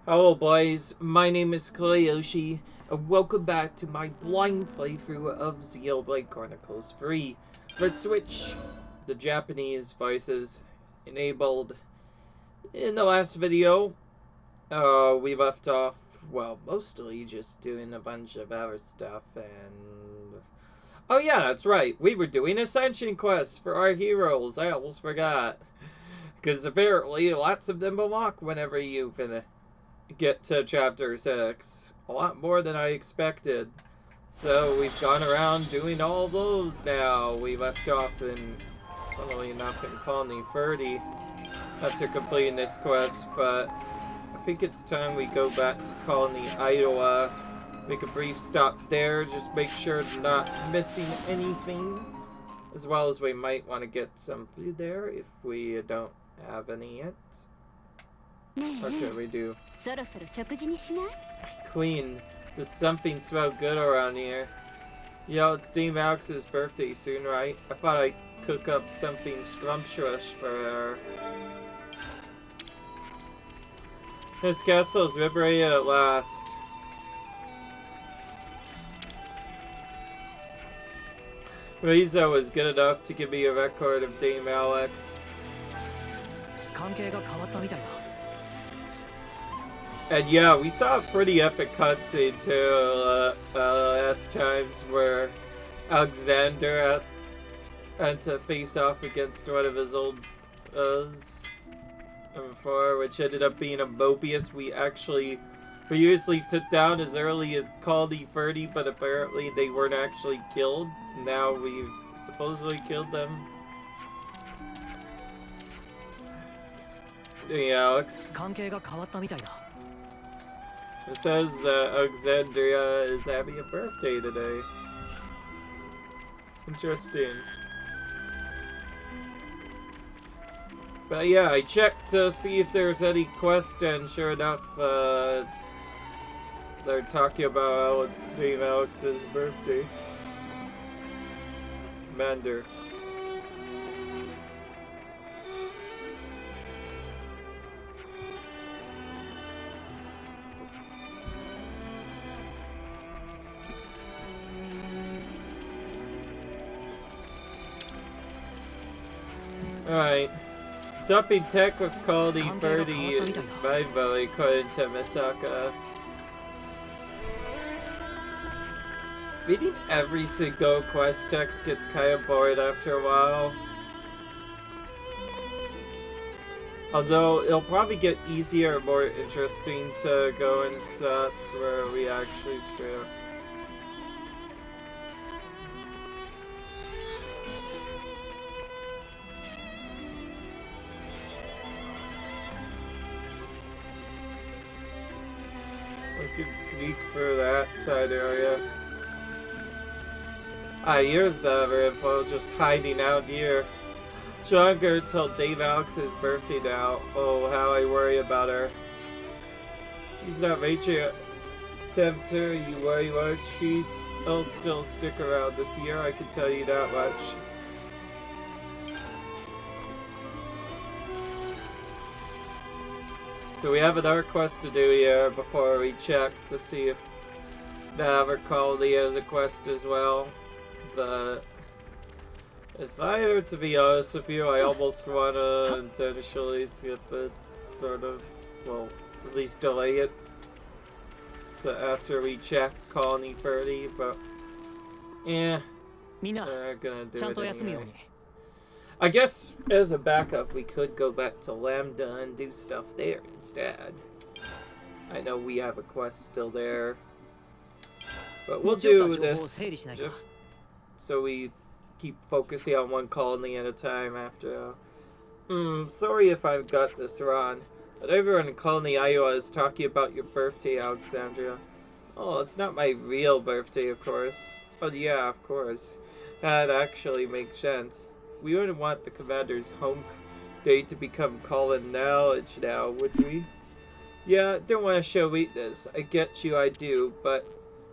Hello boys, my name is Koyoshi, and welcome back to my blind playthrough of Xenoblade Chronicles 3 for Switch. The Japanese voices enabled. In the last video, we left off, well, mostly just doing a bunch of other stuff, and... Oh yeah, that's right, we were doing Ascension quests for our heroes, I almost forgot. Because apparently lots of them unlock whenever you get to chapter 6. A lot more than I expected. So we've gone around doing all those now. We left off in, funnily enough, in Colony 30 after completing this quest, but I think it's time we go back to Colony Idaho. Make a brief stop there, just make sure we're not missing anything. As well as we might want to get some food there if we don't have any yet. What can we do? Queen, does something smell good around here? Yo, it's Dame Alex's birthday soon, right? I thought I'd cook up something scrumptious for her. This castle is liberated at last. Riza was good enough to give me a record of Dame Alex. And yeah, we saw a pretty epic cutscene too last times where Alexander had to face off against one of his old before, which ended up being a Mobius we actually previously took down as early as Colony 30, but apparently they weren't actually killed. Now we've supposedly killed them. Hey Alex. It says that Alexandria is having a birthday today. Interesting. But yeah, I checked to see if there's any quest, and sure enough, they're talking about how it's Dame Alex's birthday. Commander. Alright. Swapping tech with Colony 30 is mind-blowing, according to Misaka. Reading every single quest text gets kind of boring after a while. Although, it'll probably get easier and more interesting to go in sets where we actually strip. We could sneak through that side area. Ah, here's the other info, just hiding out here. Stronger till Dame Alex's birthday now. Oh, how I worry about her. She's not making a attempt to, you worry much. She'll still stick around this year, I can tell you that much. So we have another quest to do here before we check to see if the other colony has a quest as well. But if I were to be honest with you, I almost want to intentionally skip it, sort of, well, at least delay it to after we check Colony 30, but yeah, we're gonna do it anyway. I guess as a backup, we could go back to Lambda and do stuff there instead. I know we have a quest still there, but we'll do this just so we keep focusing on one colony at a time after. Sorry if I've got this wrong, but everyone in Colony Iowa is talking about your birthday, Alexandria. Oh, it's not my real birthday, of course. Oh yeah, of course. That actually makes sense. We wouldn't want the commander's home day to become common knowledge now, would we? Yeah, don't want to show weakness. I get you, I do, but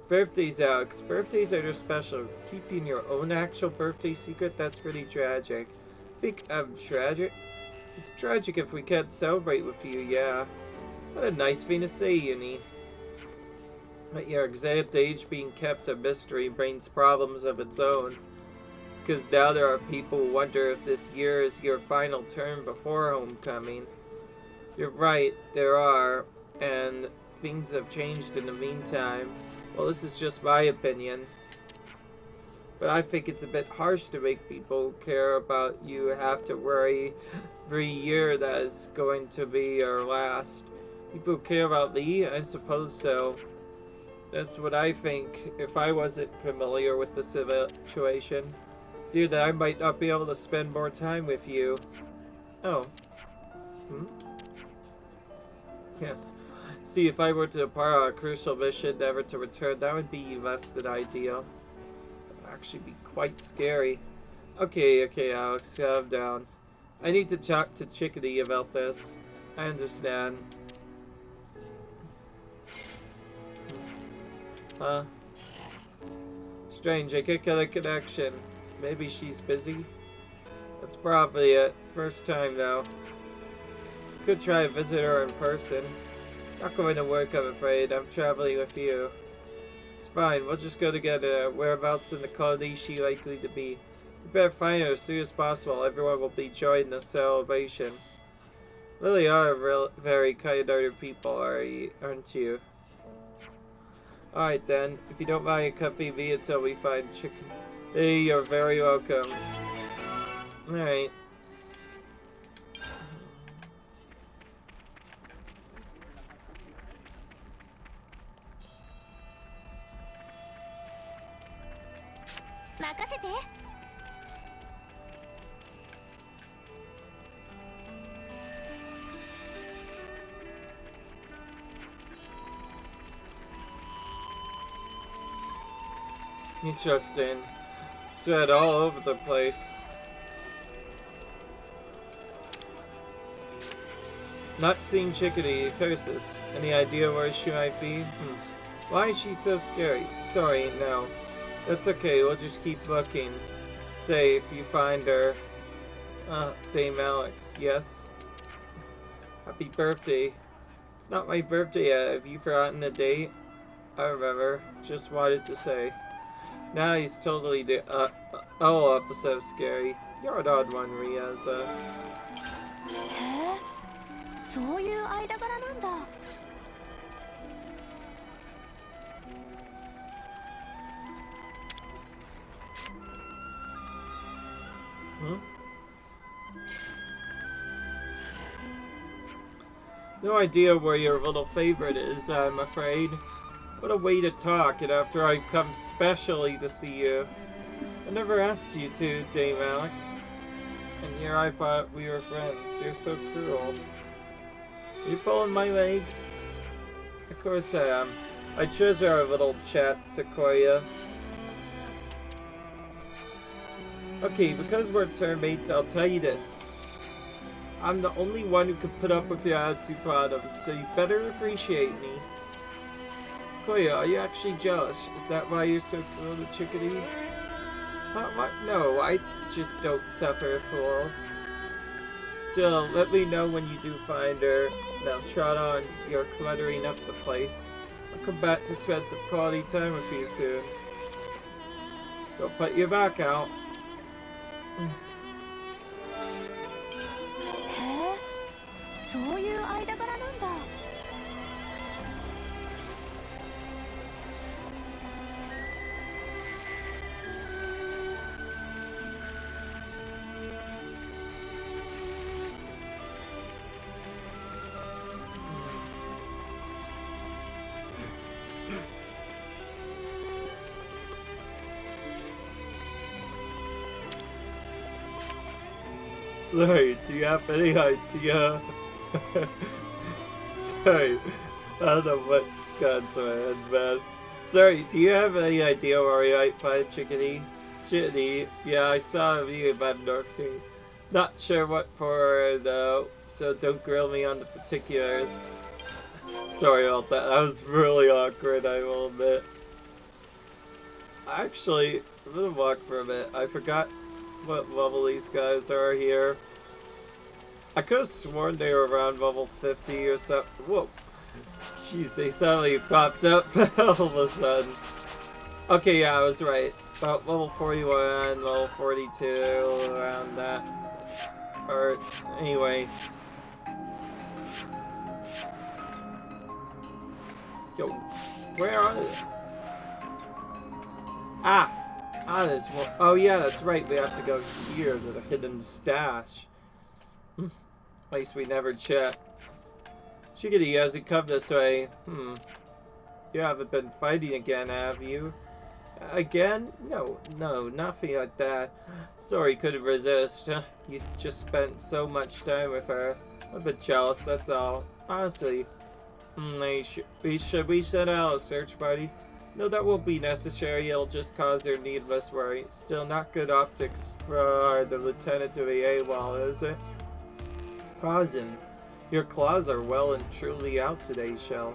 birthdays, Alex. Birthdays are just special. Keeping your own actual birthday secret, that's pretty tragic. Think I'm tragic? It's tragic if we can't celebrate with you, yeah. What a nice thing to say, Uni. But your exact age being kept a mystery brings problems of its own. Because now there are people who wonder if this year is your final term before homecoming. You're right, there are, and things have changed in the meantime. Well, this is just my opinion. But I think it's a bit harsh to make people care about you have to worry every year that is going to be your last. People care about me? I suppose so. That's what I think if I wasn't familiar with the situation. Fear that I might not be able to spend more time with you. Oh. Yes. See, if I were to depart on a crucial mission never to return, that would be less than ideal. It would actually be quite scary. Okay, Alex, calm down. I need to talk to Chickadee about this. I understand. Huh? Strange, I can't get a connection. Maybe she's busy? That's probably it. First time, though. Could try to visit her in person. Not going to work, I'm afraid. I'm traveling with you. It's fine. We'll just go together. Whereabouts in the colony is she likely to be? We better find her as soon as possible. Everyone will be joining the celebration. Really are very kind-hearted people, aren't you? Alright then. If you don't mind, accompany me until we find chicken. Hey, you're very welcome. Alright. Interesting. Spread all over the place. Not seeing Chickadee. Curses. Any idea where she might be? Why is she so scary? Sorry, no. That's okay, we'll just keep looking. Say, if you find her. Dame Alex, yes? Happy birthday. It's not my birthday yet. Have you forgotten the date? I remember. Just wanted to say. Now he's totally all opposite of scary. You're an odd one, Riaza. No idea where your little favorite is, I'm afraid. What a way to talk, and after I've come specially to see you. I never asked you to, Dame Alex. And here I thought we were friends. You're so cruel. Are you pulling my leg? Of course I am. I treasure our little chat, Sequoia. Okay, because we're termmates, I'll tell you this. I'm the only one who can put up with your attitude problem, so you better appreciate me. Koya, are you actually jealous? Is that why you're so cruel to Chickadee? What? No, I just don't suffer fools. Still, let me know when you do find her. Now trot on, you're cluttering up the place. I'll come back to spend some quality time with you soon. Don't put your back out. Sorry, do you have any idea? Sorry, I don't know what's gone to my head, man. Sorry, do you have any idea where we might find Chickadee? Chickadee? Yeah, I saw him about North Gate. Not sure what for, though, so don't grill me on the particulars. Sorry about that, that was really awkward, I will admit. Actually, I'm gonna walk for a bit. I forgot what level these guys are here. I could have sworn they were around level 50 or so. Whoa. Jeez, they suddenly popped up all of a sudden. Okay, yeah, I was right. About level 41, level 42, around that. Or, anyway. Yo, where are they? Ah! Ah, there's one. Oh yeah, that's right. We have to go here to the hidden stash. Place we never checked. Chickadee hasn't come this way. You haven't been fighting again, have you? Again? No, nothing like that. Sorry, couldn't resist. You just spent so much time with her. I'm a bit jealous, that's all. Honestly. Should we send out a search party? No, that won't be necessary. It'll just cause their needless worry. Still not good optics for the lieutenant of the AWOL, is it? Pausing. Your claws are well and truly out today, Shell.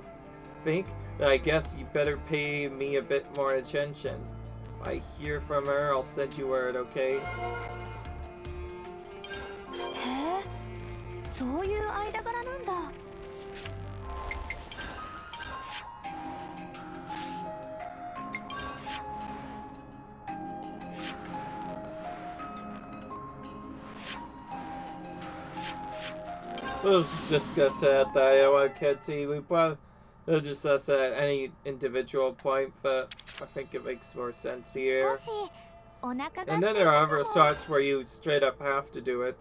Think? I guess you better pay me a bit more attention. If I hear from her, I'll send you word, okay? I was just gonna say that I want Ketty. We probably it'll just us at any individual point, but I think it makes more sense here. And then there are other spots where you straight up have to do it.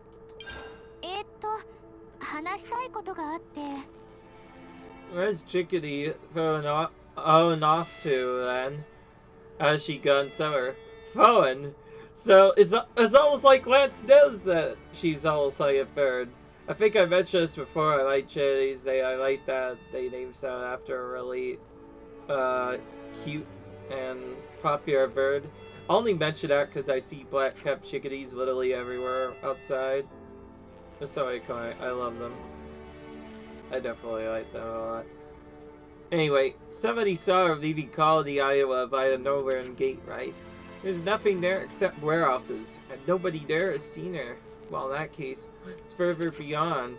Where's Chickadee throwing off to then? As she guns her phone. So it's almost like Lance knows that she's almost like a bird. I think I mentioned this before. I like Chili's. I like that they named sound after a really cute and popular bird. I only mention that because I see black-capped chickadees literally everywhere outside. So I love them. I definitely like them a lot. Anyway, somebody saw her leaving Colony, Iowa by the nowhere and gate, right? There's nothing there except warehouses, and nobody there has seen her. Well, in that case, it's further beyond.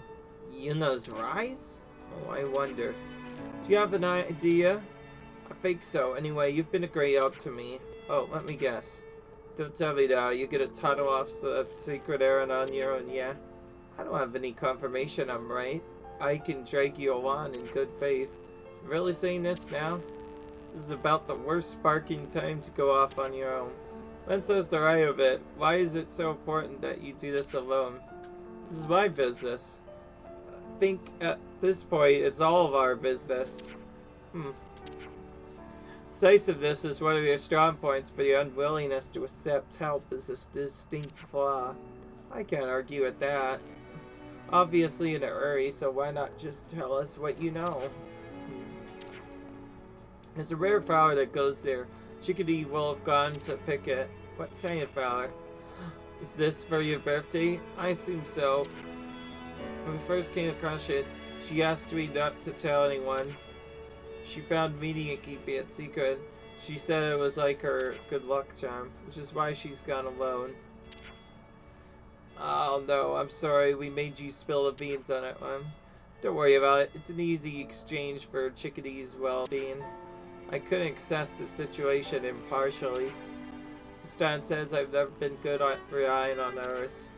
Yuna's Rise? Oh, I wonder. Do you have an idea? I think so. Anyway, you've been a great help to me. Oh, let me guess. Don't tell me that. You get a title off a secret errand on your own, yeah? I don't have any confirmation I'm right. I can drag you along in good faith. Really saying this now? This is about the worst sparking time to go off on your own. Len says the right of it. Why is it so important that you do this alone? This is my business. I think at this point it's all of our business. Decisiveness is one of your strong points, but your unwillingness to accept help is a distinct flaw. I can't argue with that. Obviously in a hurry, so why not just tell us what you know? There's a rare flower that goes there. Chickadee will have gone to pick it. What kind of flower? Is this for your birthday? I assume so. When we first came across it, she asked me not to tell anyone. She found meaning in keeping it secret. She said it was like her good luck charm, which is why she's gone alone. Oh no, I'm sorry, we made you spill the beans on it one. Don't worry about it, it's an easy exchange for Chickadee's well-being. I couldn't assess the situation impartially. Stan says I've never been good at relying on others.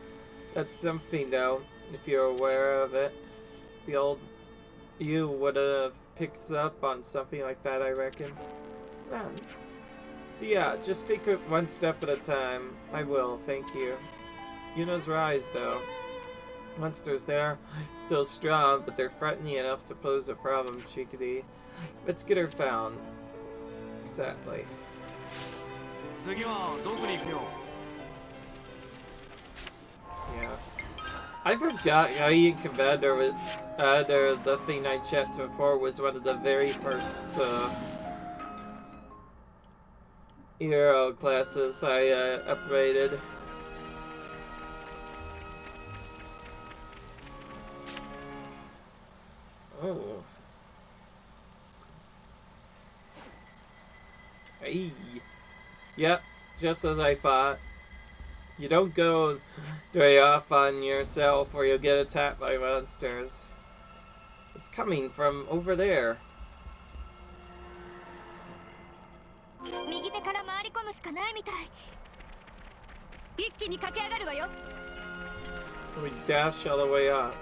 That's something though, if you're aware of it. The old you would have picked up on something like that, I reckon. Thanks. So yeah, just take it one step at a time. I will, thank you. Yuna's Rise though. Monsters there, still strong, but they're threatening enough to pose a problem, Chickadee. Let's get her found. Exactly. Yeah. I forgot how you Commander with the thing I checked before was one of the very first hero classes I upgraded. Oh. Hey. Yep, just as I thought. You don't go way off on yourself or you'll get attacked by monsters. It's coming from over there. We dash all the way up.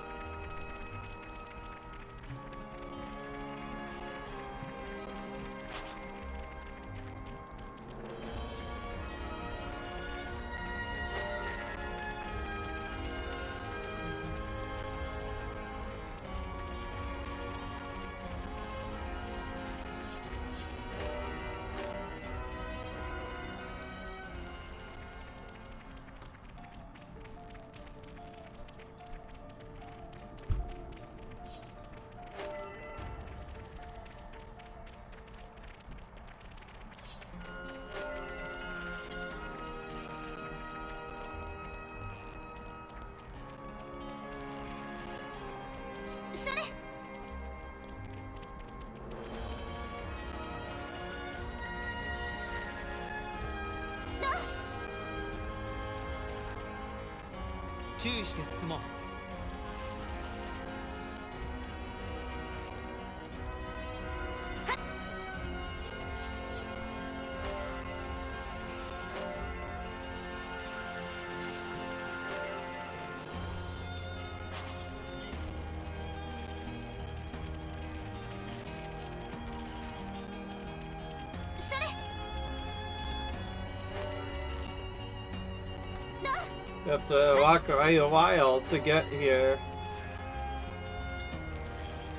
You have to walk away a while to get here.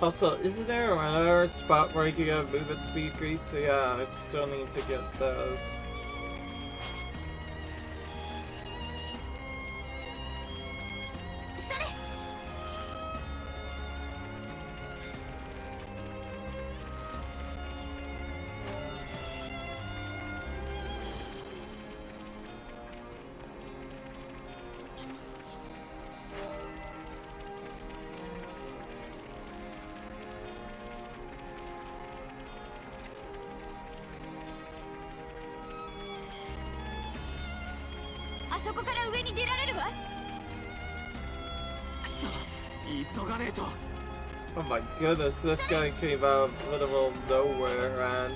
Also, isn't there another spot where you can get movement speed increase? So yeah, I still need to get those. Oh my goodness, this guy came out of literal nowhere and...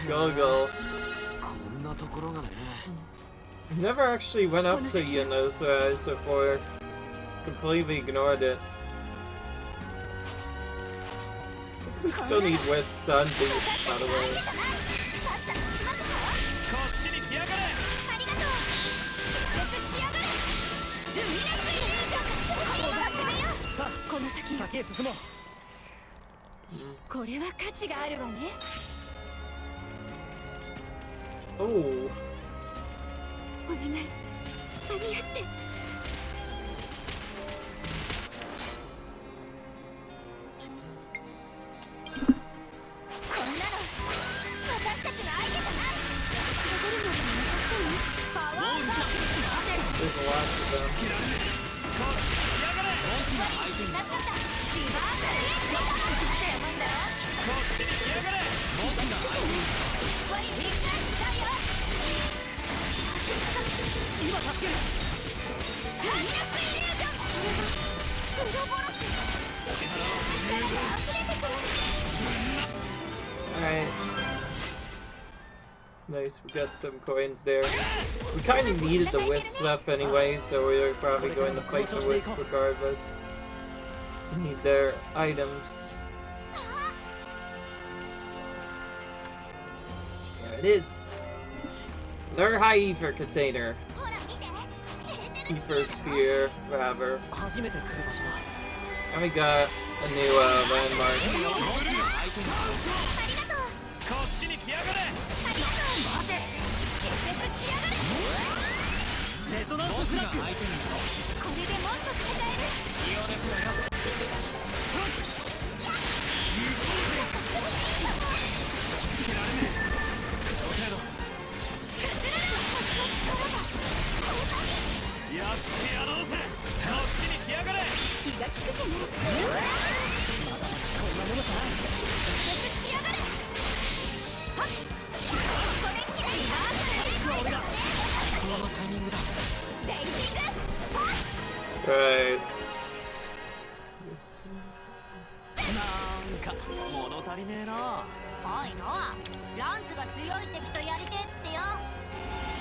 Goggle. Never actually went up to Yuna's eyes before. Completely ignored it. We still need with sun boots, by the way. Oh. There's a lot of them. Alright. Nice, we got some coins there. We kind of needed the wisp stuff anyway, so we were probably going to fight the wisp regardless. We need their items. There it is. Another high ether container. Ether spear, whatever. And we got a new landmark. Right.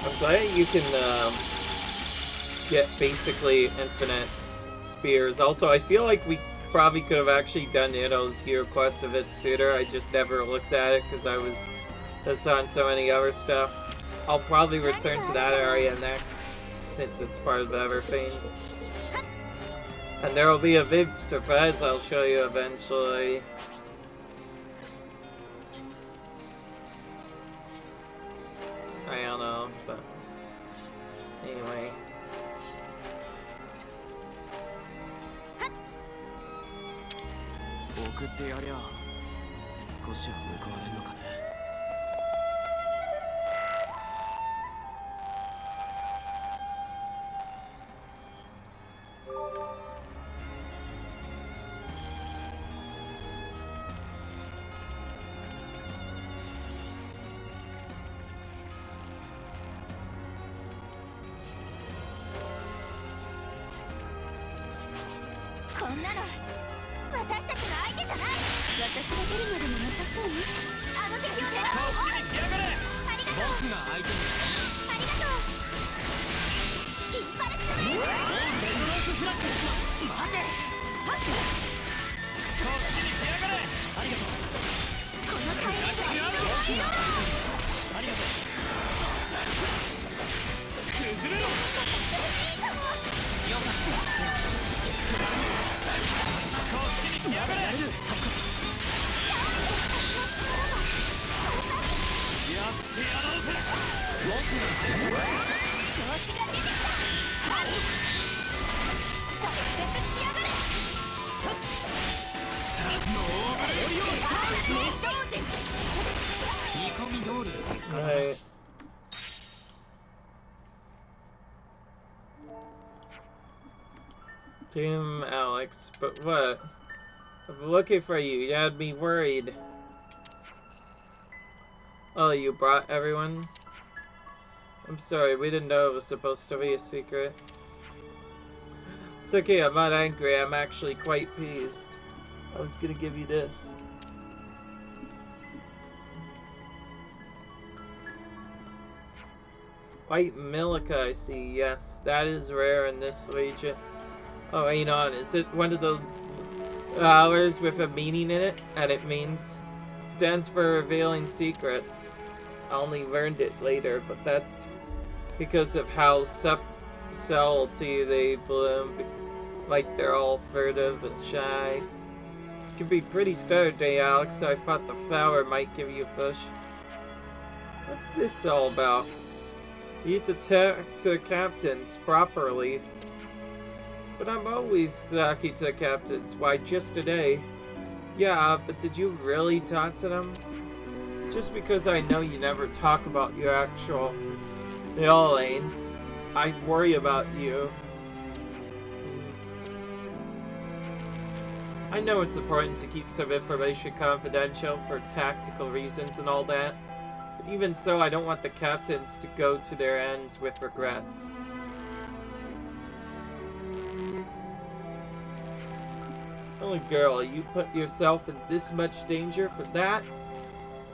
I'm glad you can get basically infinite spears. Also, I feel like we probably could have actually done Ito's hero quest a bit sooner. I just never looked at it because I was just on so many other stuff. I'll probably return to that area next, since it's part of the Everfane. And there will be a big surprise I'll show you eventually. I don't know, but anyway. Right. Team Alex, but what? I'm looking for you. You had me worried. Oh, you brought everyone? I'm sorry, we didn't know it was supposed to be a secret. It's okay, I'm not angry. I'm actually quite pleased. I was gonna give you this. White Milica, I see. Yes, that is rare in this region. Oh, hang on. Is it one of the flowers with a meaning in it? And it stands for revealing secrets. I only learned it later, but that's because of how subtlety they bloom. Like they're all furtive and shy. It can be pretty sturdy, Alex, so I thought the flower might give you a push. What's this all about? You need to talk to captains properly. But I'm always talking to captains. Why, just today? Yeah, but did you really talk to them? Just because I know you never talk about your actual lanes, I worry about you. I know it's important to keep some information confidential for tactical reasons and all that. But even so, I don't want the captains to go to their ends with regrets. Oh girl, you put yourself in this much danger for that?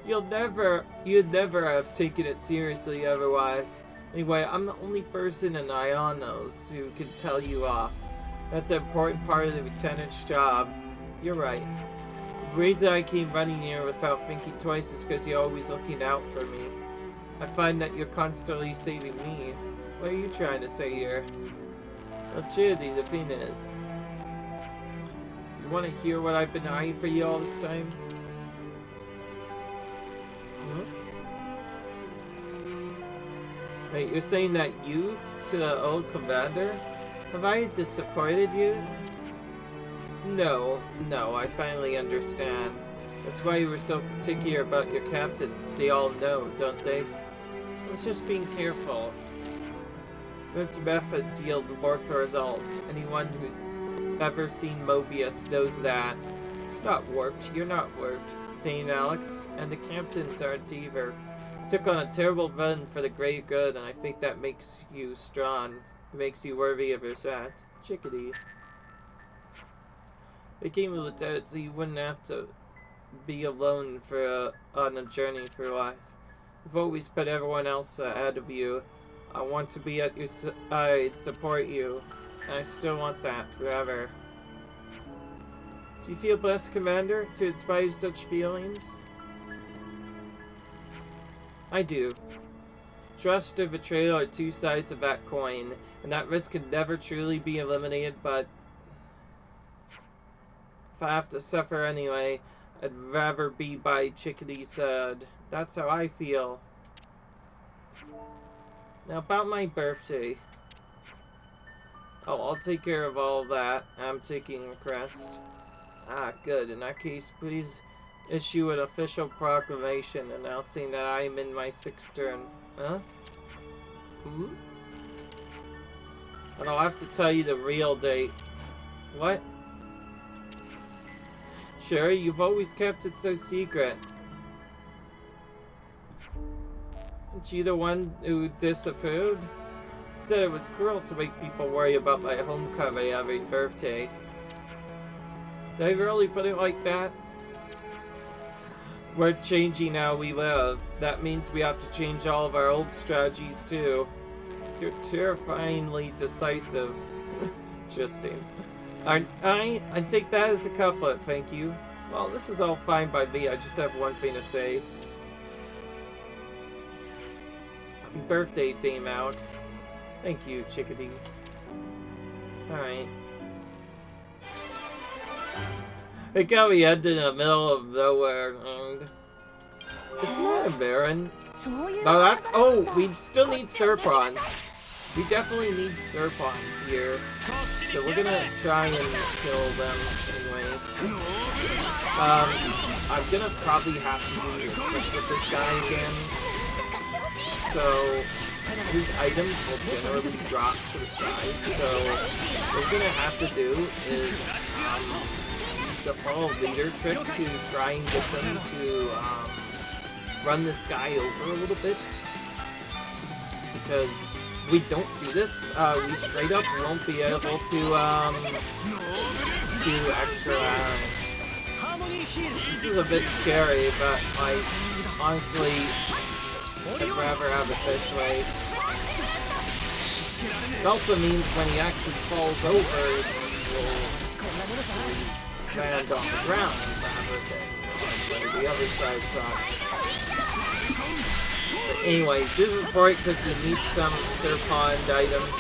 You'd never have taken it seriously otherwise. Anyway, I'm the only person in Ionos who can tell you off. That's an important part of the lieutenant's job. You're right. The reason I came running here without thinking twice is because you're always looking out for me. I find that you're constantly saving me. What are you trying to say here? Well, Chidi, the thing is, you want to hear what I've been eyeing for you all this time? Wait, you're saying that you, to the old commander? Have I disappointed you? No, I finally understand. That's why you were so particular about your captains. They all know, don't they? I was just being careful. Good methods yield warped results. Anyone who's ever seen Mobius knows that. It's not warped. You're not warped, Dane Alex, and the captains aren't either. Took on a terrible run for the great good, and I think that makes you strong. It makes you worthy of that. Chickadee. They came with that so you wouldn't have to be alone on a journey through life. You've always put everyone else ahead of you. I want to be at your side, support you. And I still want that forever. Do you feel blessed, Commander, to inspire such feelings? I do. Trust and betrayal are two sides of that coin, and that risk can never truly be eliminated, but if I have to suffer anyway, I'd rather be by Chickadee's side. That's how I feel. Now about my birthday. Oh, I'll take care of all that. I'm taking a crest. Ah, good. In that case, please issue an official proclamation announcing that I am in my 6th turn. Huh? Hmm? And I'll have to tell you the real date. What? Sure, you've always kept it so secret. Aren't you the one who disapproved? Said it was cruel to make people worry about my homecoming every birthday. Did I really put it like that? We're changing how we live. That means we have to change all of our old strategies too. You're terrifyingly decisive. Interesting. Aren't I? I take that as a compliment, thank you. Well, this is all fine by me. I just have one thing to say. Happy birthday, Dame Alex. Thank you, Chickadee. Alright. It got me ended in the middle of nowhere, and isn't that a Baron? No, that. Oh, we still need Serpons. We definitely need Serpons here. So we're gonna try and kill them anyway. I'm gonna probably have to do with this guy again. So his items will generally drop to the side. So what we're gonna have to do is use the follow leader trick to try and get them to run this guy over a little bit. Because we don't do this, we straight up won't be able to do extra This is a bit scary, but like honestly I'd rather have it this way. It also means when he actually falls over, he will land on the ground rather than the other side sucks. But anyways, this is important because we need some Serpon items.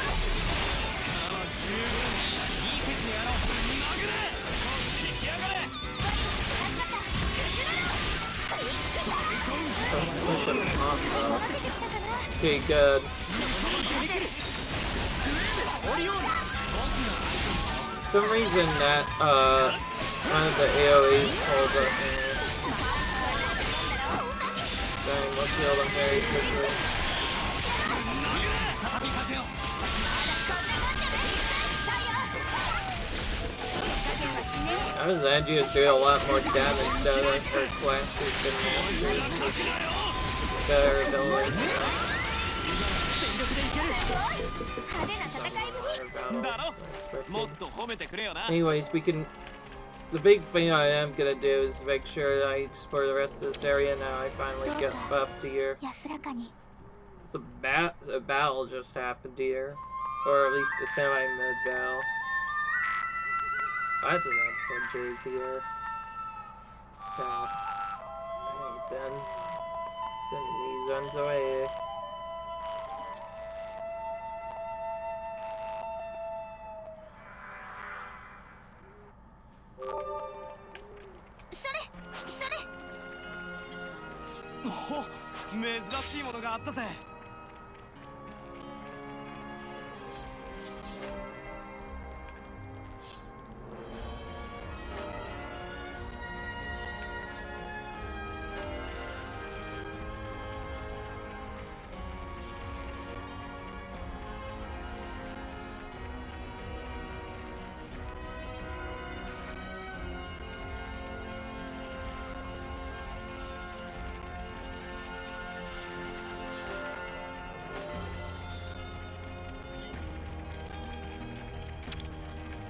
Push him off though. Okay, good. For some reason that one of the AoEs pulled up here. Dang, we'll kill them very quickly. I was Andrea's doing a lot more damage than her classes than masters. Better ability. Anyways, we can. The big thing I am gonna do is make sure I explore the rest of this area now I finally get up to here. So a battle just happened here. Or at least a semi-mid battle. That's an episode jersey here. So, alright then. Sending these runs away. Oh, 珍しいものがあったぜ。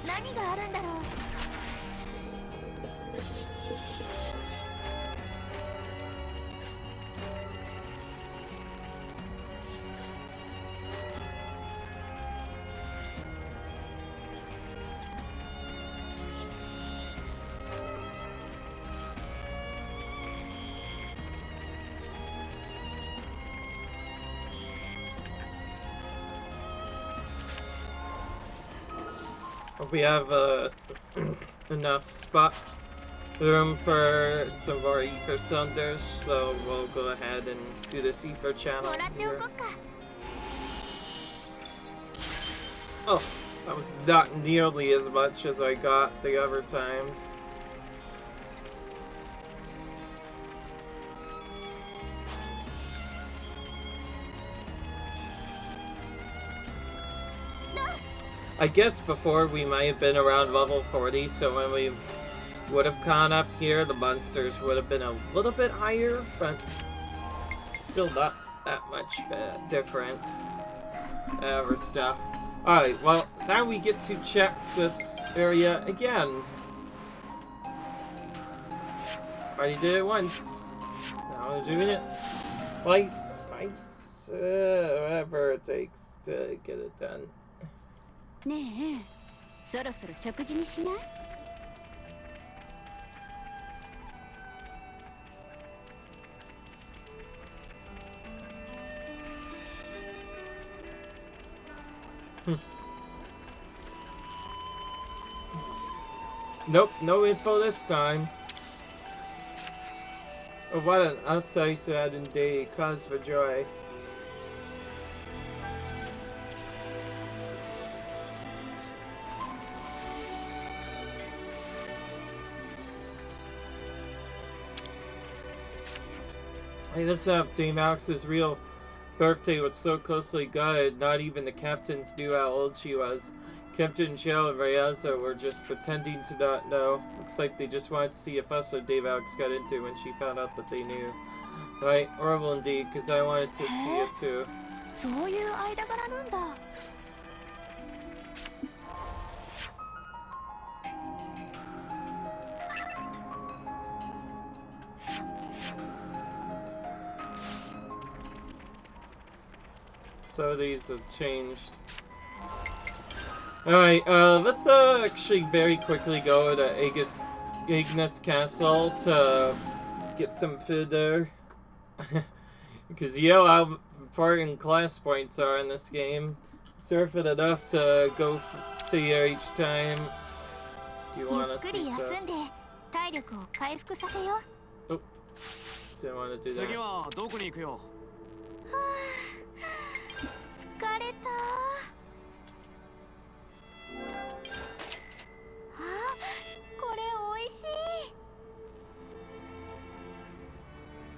何があるんだろう。We have enough spot room for some of our ether cylinders, so we'll go ahead and do this ether channel here. Oh, that was not nearly as much as I got the other times. I guess before we might have been around level 40, so when we would have gone up here, the monsters would have been a little bit higher, but still not that much different. Or stuff. Alright, well, now we get to check this area again. Already did it once. Now we're doing it twice, whatever it takes to get it done. ねえ、そろそろ食事にしない？ Nope, no info this time. Oh, what an us I said indeed, cause for joy. Hey, this up, Dame Alex's real birthday was so closely guarded, not even the captains knew how old she was. Captain Shell and Rayaza were just pretending to not know. Looks like they just wanted to see if us or Dave Alex got into when she found out that they knew. Right, horrible indeed, because I wanted to see it too. そういう間柄なんだ。 So these have changed. Alright, let's actually very quickly go to Ignis Castle to get some food there. Because you know how important class points are in this game. Surf it enough to go to here each time you want to see stuff. Oh, didn't want to do that. 疲れた。あ、これ美味し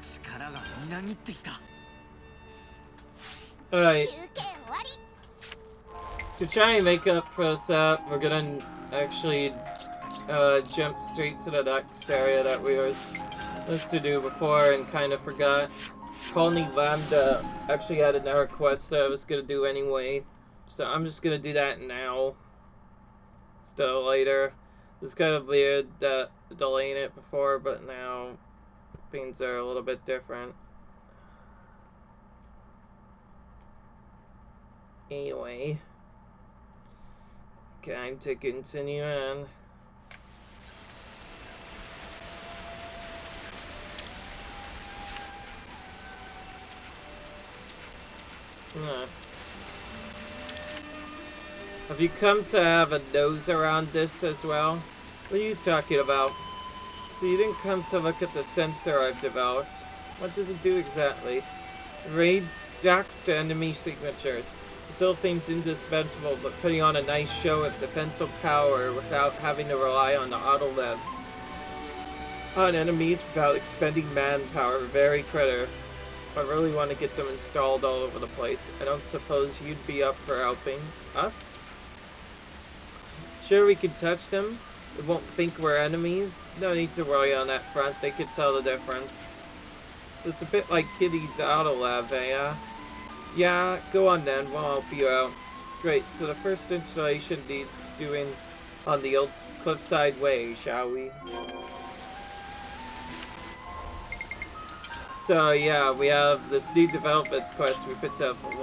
い。力がみなぎってきた。 Alright. To try and make up for that, we're gonna actually jump straight to the next area that we were supposed to do before and kind of forgot. Colony Lambda actually had another quest that I was gonna do anyway, so I'm just gonna do that now instead of later. It's kind of weird that delaying it before, but now things are a little bit different. Anyway, time to continue on. Have you come to have a nose around this as well? What are you talking about? So you didn't come to look at the sensor I've developed. What does it do exactly? Reacts to enemy signatures. This whole thing's indispensable, but putting on a nice show of defensive power without having to rely on the auto-levs on enemies without expending manpower. Very critter. I really want to get them installed all over the place. I don't suppose you'd be up for helping us? Sure, we could touch them. They won't think we're enemies. No need to worry on that front. They could tell the difference. So it's a bit like Kitty's auto lab, eh? Yeah, go on then. We'll help you out. Great. So the first installation needs doing on the old cliffside way, shall we? So yeah, we have this new developments quest we picked up a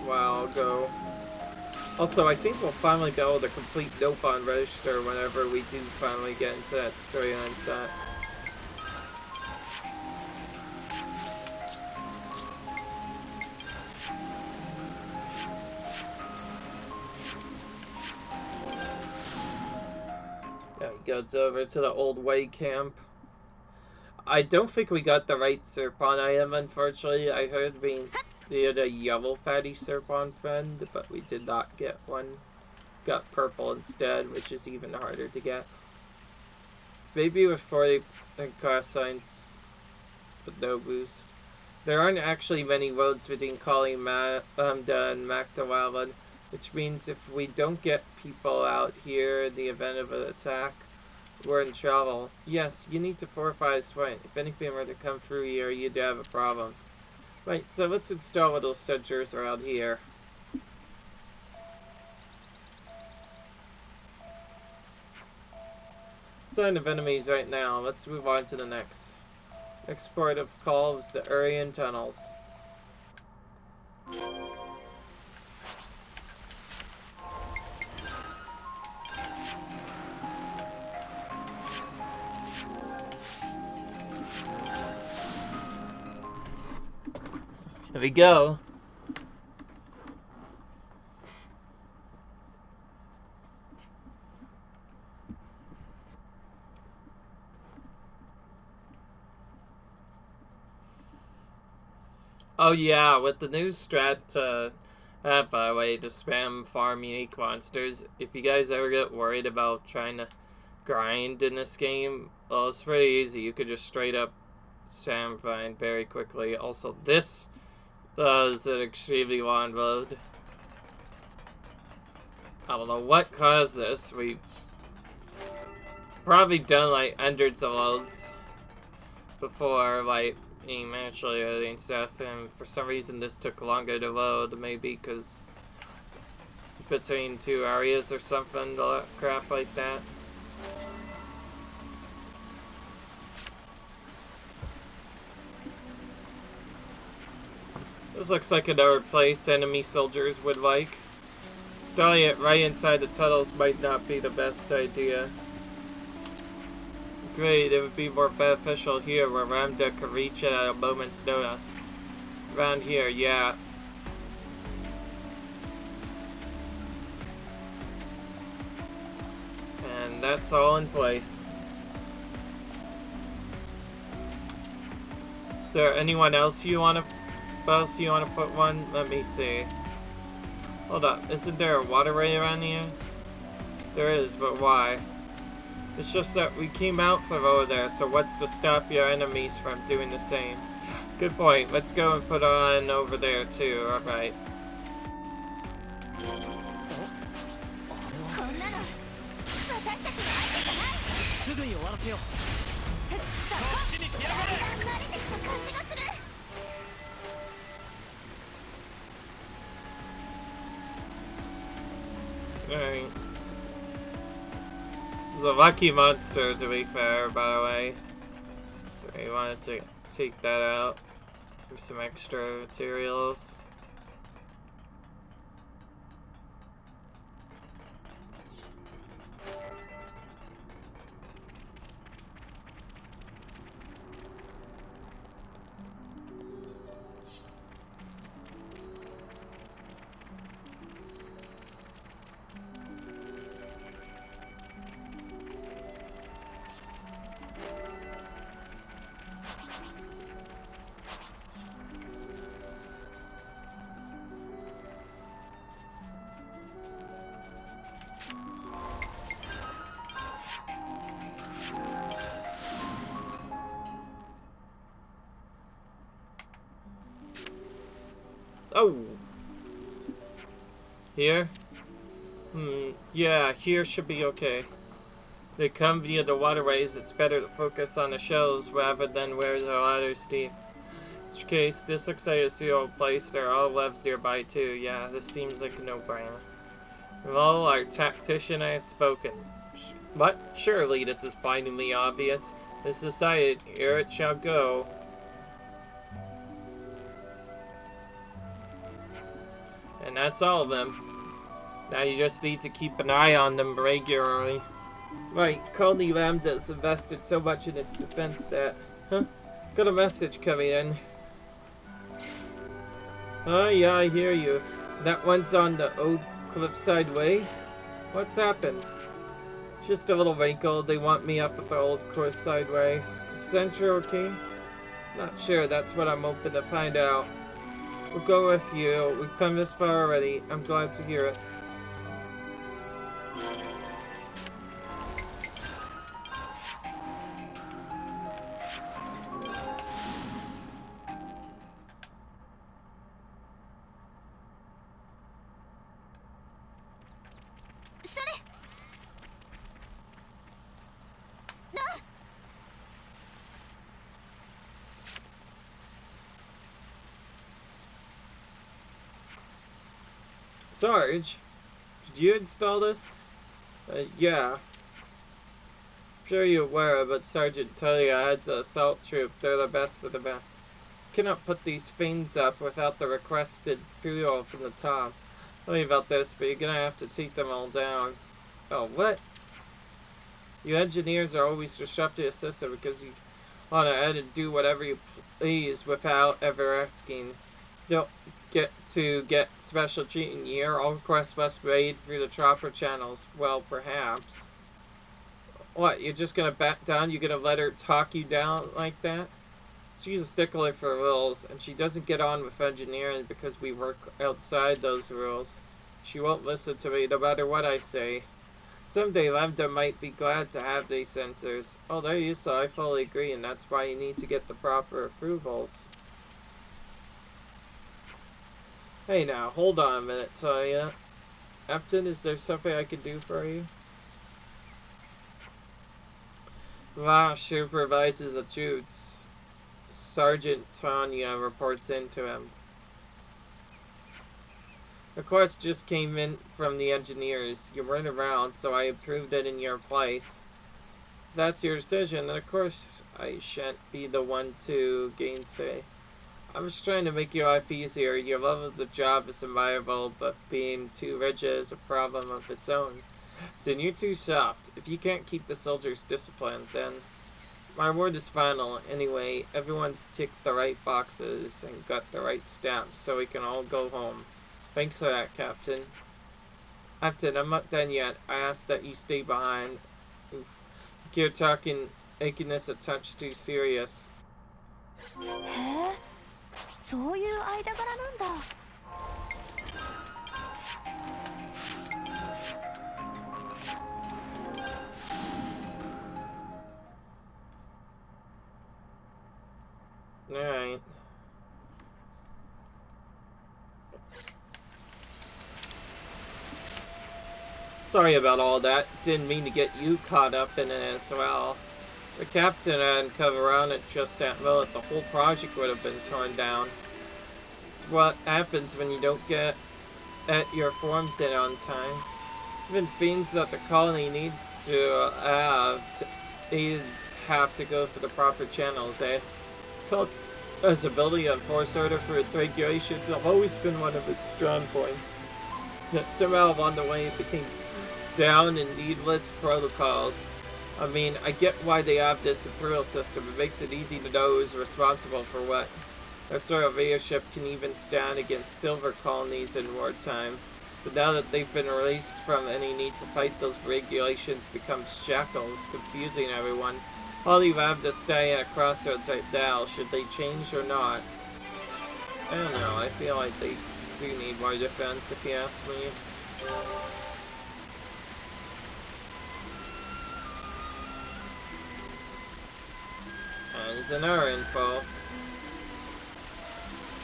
while ago. Also, I think we'll finally be able to complete Nope on Register whenever we do finally get into that storyline set. Yeah, he goes over to the old way camp. I don't think we got the right Serpon item, unfortunately. I heard we needed a yellow fatty Serpon friend, but we did not get one. Got purple instead, which is even harder to get. Maybe with 40 cost science, but no boost. There aren't actually many roads between Kali, Lambda, and Maktawalan, which means if we don't get people out here in the event of an attack, we're in trouble. Yes, you need to fortify this point. If anything were to come through here, you'd have a problem. Right, so let's install little sensors around here. Sign of enemies right now. Let's move on to the next. Next port of call is the Urian Tunnels. Here we go. Oh yeah, with the new strat to have a way to spam farm unique monsters, if you guys ever get worried about trying to grind in this game, well, it's pretty easy. You could just straight up spam find very quickly. Also, this is an extremely long load. I don't know what caused this. We probably done like hundreds of loads before, like actually and stuff, and for some reason this took longer to load, maybe because between two areas or something, crap like that. This looks like another place enemy soldiers would like. Installing it right inside the tunnels might not be the best idea. Great, it would be more beneficial here where Lambda could reach it at a moment's notice. Around here, yeah. And that's all in place. Is there anyone else you want to put one? Let me see. Hold up, isn't there a waterway around here? There is, but why? It's just that we came out from over there, so what's to stop your enemies from doing the same? Good point. Let's go and put on over there too. Alright. Alright. It's a lucky monster, to be fair, by the way. So you wanted to take that out for some extra materials. Oh! Here? Yeah, here should be okay. They come via the waterways, it's better to focus on the shells rather than where the ladder's steep. In which case, this looks like a zero place, there are all levs nearby too. Yeah, this seems like a no-brainer. Well, our tactician has spoken. What? Surely this is blindingly obvious. This decided, here it shall go. And that's all of them. Now you just need to keep an eye on them regularly. Right, Colony Lambda's invested so much in its defense that... Huh? Got a message coming in. Oh yeah, I hear you. That one's on the Old Cliffside Way? What's happened? Just a little wrinkle. They want me up at the Old Cliffside Way. Is Central okay? Not sure. That's what I'm hoping to find out. We'll go with you. We've come this far already. I'm glad to hear it. Sarge, did you install this? Yeah. I'm sure you're aware, but Sergeant Talia heads the assault troop. They're the best of the best. Cannot put these fiends up without the requested fuel from the top. Sorry about this, but you're gonna have to take them all down. Oh, what? You engineers are always disrupting the system because you want to add and do whatever you please without ever asking. Don't get special treatment here. All requests must be made through the chopper channels. Well, perhaps. What, you're just gonna back down? You're gonna let her talk you down like that? She's a stickler for rules, and she doesn't get on with engineering because we work outside those rules. She won't listen to me no matter what I say. Someday Lambda might be glad to have these sensors. Oh, there you so I fully agree, and that's why you need to get the proper approvals. Hey now, hold on a minute, Talia. Captain, is there something I can do for you? Vash supervises the troops. Sergeant Tanya reports into him. The quest just came in from the engineers. You weren't around, so I approved it in your place. If that's your decision, then of course I shan't be the one to gainsay. I'm just trying to make your life easier. Your level of the job is admirable, but being too rigid is a problem of its own. Then you're too soft. If you can't keep the soldiers disciplined, then my word is final. Anyway, everyone's ticked the right boxes and got the right stamps, so we can all go home. Thanks for that, Captain. Captain, I'm not done yet. I ask that you stay behind. Oof. You're making this a touch too serious. そういう間柄なんだ。Alright. Sorry about all that. Didn't mean to get you caught up in it as well. The captain hadn't come around at just that moment. The whole project would have been torn down. It's what happens when you don't get at your forms in on time. Even fiends that the colony needs to have to go through the proper channels, eh? Colony's ability to enforce order for its regulations have always been one of its strong points. Yet somehow along the way it became down in needless protocols. I mean, I get why they have this imperial system. It makes it easy to know who's responsible for what. That sort of leadership can even stand against silver colonies in wartime. But now that they've been released from any need to fight, those regulations become shackles, confusing everyone. All you have to stay at a crossroads right now. Should they change or not? I don't know. I feel like they do need more defense, if you ask me. There's another info.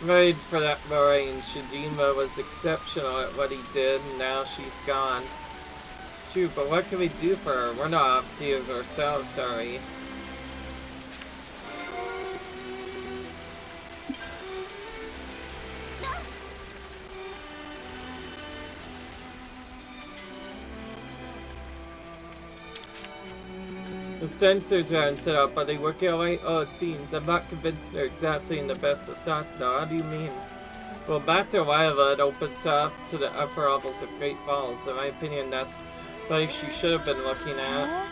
Made for that Marine, Shijima was exceptional at what he did, and now she's gone. Shoot, but what can we do for her? We're not officers ourselves, sorry. The sensors aren't set up, but they work out right? Oh, it seems. I'm not convinced they're exactly in the best of spots now. How do you mean? Well, back to Lila, it opens up to the upper levels of Great Falls. In my opinion, that's the place you should have been looking at.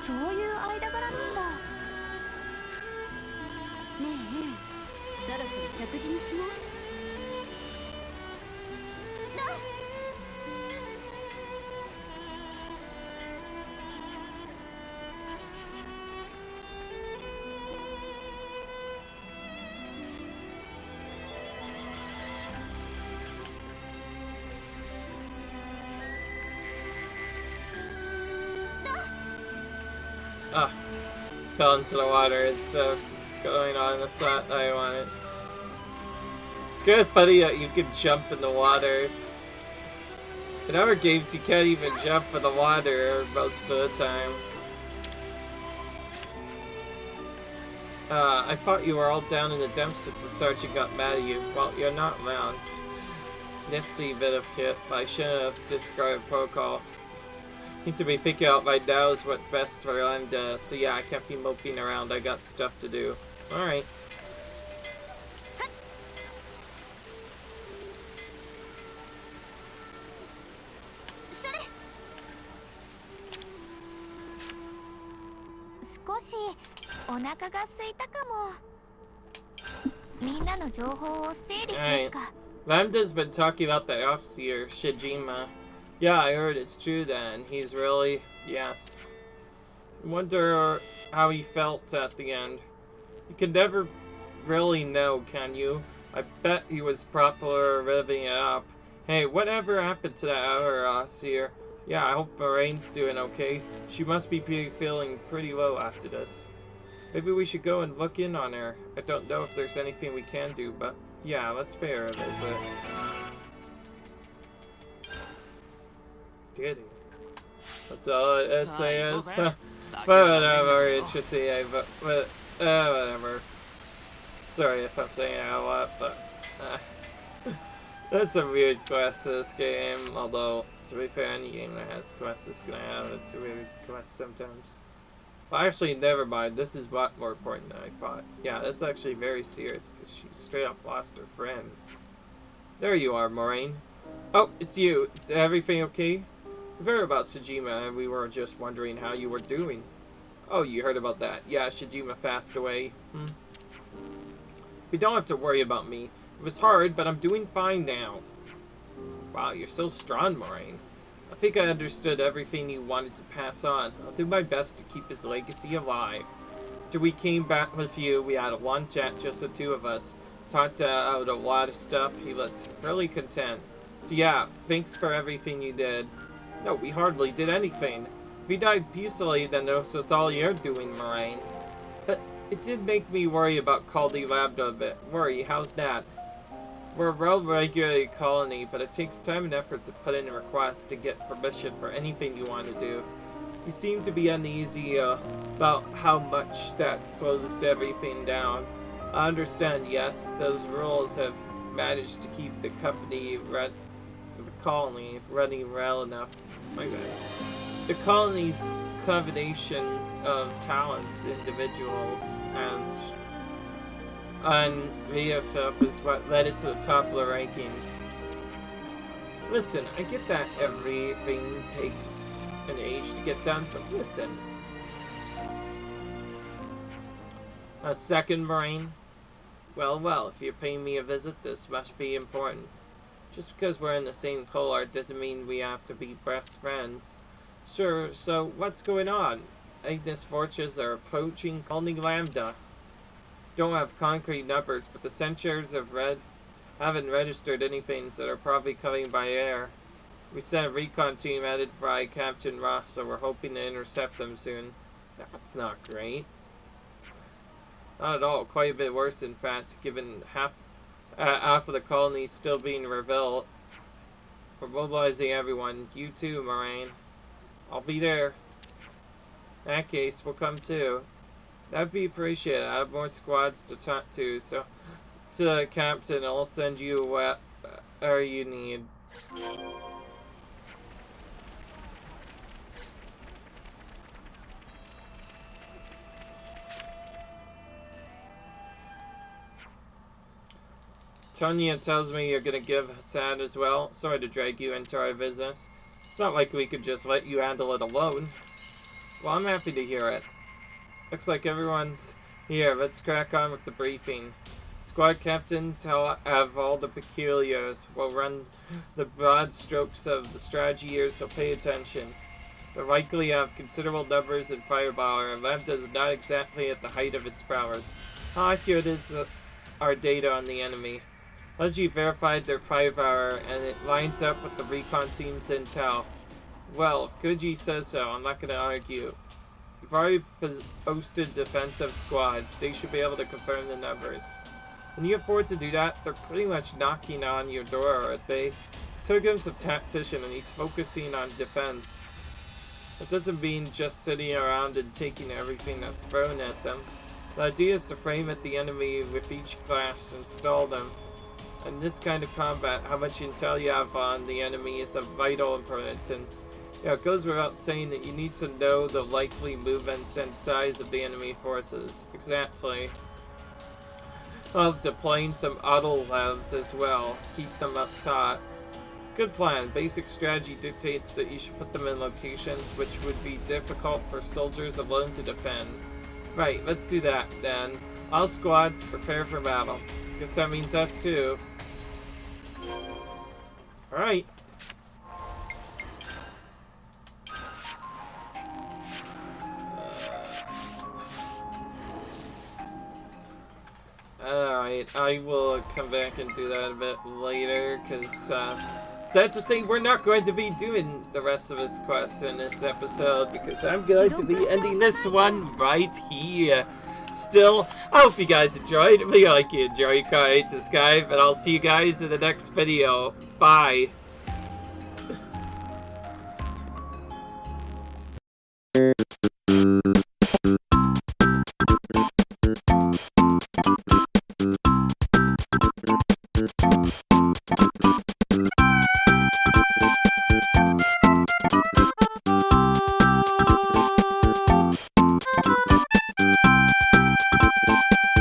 そういう間柄なんだ。ねえ、そろそろ食事にしない？ Ah, fell into the water instead of going on the spot that I wanted. It's kind of funny that you can jump in the water. In other games, you can't even jump in the water most of the time. I thought you were all down in the dumps since the sergeant got mad at you. Well, you're not announced. Nifty bit of kit, but I shouldn't have described protocol. Need to be figuring out right now is what's best for Lambda, so yeah, I can't be moping around, I got stuff to do. Alright. Alright. Lambda's been talking about that officer, Shijima. Yeah, I heard it's true then. He's really... yes. Wonder how he felt at the end. You can never really know, can you? I bet he was proper revving it up. Hey, whatever happened to that other officer? Yeah, I hope Moraine's doing okay. She must be feeling pretty low after this. Maybe we should go and look in on her. I don't know if there's anything we can do, but yeah, let's pay her a visit. Did he? That's all it says. But whatever, interesting, but whatever. Sorry if I'm saying that a lot, but there's some weird quests in this game, although, to be fair, any game that has quests is gonna have its weird quests sometimes. Well, actually, never mind, this is a lot more important than I thought. Yeah, this is actually very serious, because she straight up lost her friend. There you are, Moraine. Oh, it's you. Is everything okay? We heard about Shijima, and we were just wondering how you were doing. Oh, you heard about that. Yeah, Shijima passed away. We don't have to worry about me. It was hard, but I'm doing fine now. Wow, you're so strong, Moraine. I think I understood everything you wanted to pass on. I'll do my best to keep his legacy alive. After we came back with you, we had a long chat, just the two of us. Talked out a lot of stuff. He looked really content. So yeah, thanks for everything you did. No, we hardly did anything. If we died peacefully, then this was all you're doing, Moraine. But it did make me worry about Lambda a bit. Worry, how's that? We're a well-regulated colony, but it takes time and effort to put in a request to get permission for anything you want to do. You seem to be uneasy about how much that slows everything down. I understand, yes, those rules have managed to keep the colony running well enough. My bad. The colony's combination of talents, individuals, and leadership is what led it to the top of the rankings. Listen, I get that everything takes an age to get done, but listen. A second brain? Well, if you're paying me a visit, this must be important. Just because we're in the same cohort doesn't mean we have to be best friends. Sure, so what's going on? Ignis forces are approaching Colony Lambda. Don't have concrete numbers, but the sensors haven't registered anything, so they're probably coming by air. We sent a recon team headed by Captain Ross, so we're hoping to intercept them soon. That's not great. Not at all. Quite a bit worse, in fact, given half of the colony still being rebuilt. We're mobilizing everyone. You too, Moraine. I'll be there. In that case, we'll come too. That'd be appreciated. I have more squads to talk to, so to the captain, I'll send you whatever you need. Tonya tells me you're gonna give Hassan as well. Sorry to drag you into our business. It's not like we could just let you handle it alone. Well, I'm happy to hear it. Looks like everyone's here. Let's crack on with the briefing. Squad captains have all the peculiars. We'll run the broad strokes of the strategy here, so pay attention. They likely have considerable numbers and firepower, and Lambda is not exactly at the height of its powers. How accurate is our data on the enemy? Leggy verified their firepower, and it lines up with the recon team's intel. Well, if Koji says so, I'm not going to argue. We've already posted defensive squads. They should be able to confirm the numbers. Can you afford to do that? They're pretty much knocking on your door, aren't they? Took him some tactician, and he's focusing on defense. That doesn't mean just sitting around and taking everything that's thrown at them. The idea is to frame at the enemy with each class and stall them. In this kind of combat, how much intel you have on the enemy is of vital importance. Yeah, it goes without saying that you need to know the likely movements and size of the enemy forces. Exactly. Of deploying some auto-levs as well. Keep them up top. Good plan. Basic strategy dictates that you should put them in locations which would be difficult for soldiers alone to defend. Right, let's do that then. All squads prepare for battle. Guess that means us too. Alright. Alright, I will come back and do that a bit later, because, sad to say, we're not going to be doing the rest of this quest in this episode, because I'm going to be ending this one right here. Still, I hope you guys enjoyed. If you like you enjoy, comment, subscribe, and I'll see you guys in the next video. Bye.